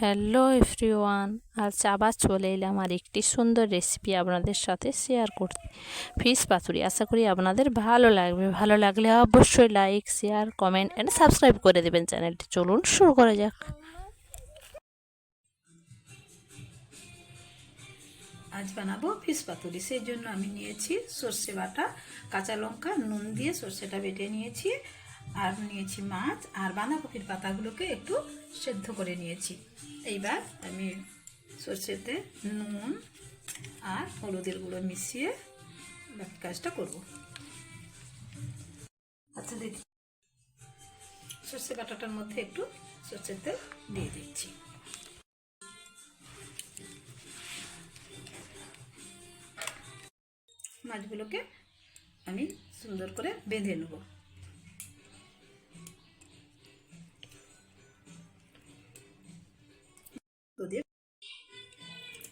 Hello everyone, আজ আবার চলে এলাম আর একটি সুন্দর রেসিপি আপনাদের সাথে শেয়ার করতে। ফিশ পাতুরি। আশা করি আপনাদের ভালো লাগবে। ভালো লাগলে অবশ্যই like, share, comment and subscribe করে দেবেন চ্যানেলটি। চলুন শুরু করা যাক। আজ বানাবো ফিশ পাতুরি। সেই জন্য আমি নিয়েছি সর্ষে বাটা, কাঁচা লঙ্কা, নুন দিয়ে সর্ষেটা বেটে নিয়েছি, আর নিয়েছি মাছ আর বাঁধাকপির পাতাগুলোকে একটু সেদ্ধ করে নিয়েছি। এইবার আমি সর্ষেতে নুন আর হলুদের গুঁড়ো মিশিয়ে বাকি কাজটা করব। আচ্ছা দেখি, সর্ষে বাটাটার মধ্যে একটু সর্ষের তেল দিয়ে দিচ্ছি। মাছগুলোকে আমি সুন্দর করে বেঁধে নেব।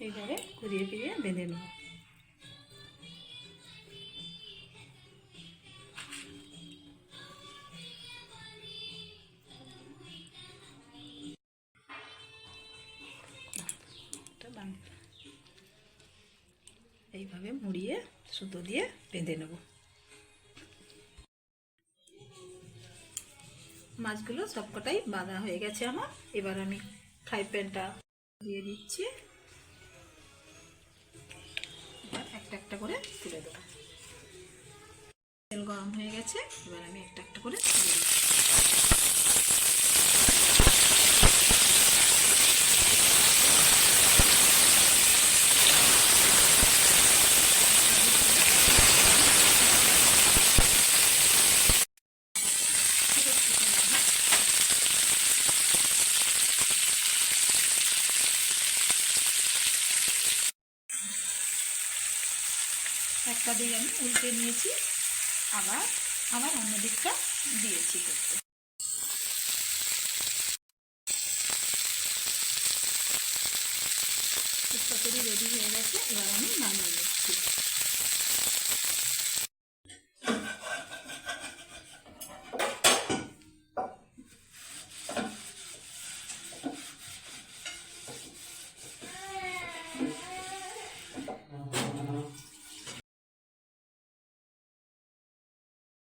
এইভাবে ঘুরিয়ে ফিরিয়ে বেঁধে নেব। এইভাবে মুড়িয়ে সুতো দিয়ে বেঁধে নেব। মাছগুলো সবকটাই বাঁধা হয়ে গেছে আমার। এবার আমি ফ্রাই প্যানটা দিয়ে দিচ্ছি। এবার একটা একটা করে তুলে দেবো। তেল গরম হয়ে গেছে, এবার আমি একটা একটা করে তুলে দিচ্ছি। একটা দিকে আমি উল্টে নিয়েছি, আবার অন্য দিকটা দিয়েছি করতে। পাতুরি রেডি হয়ে গেছে, এবার আমি নামিয়ে নিচ্ছি।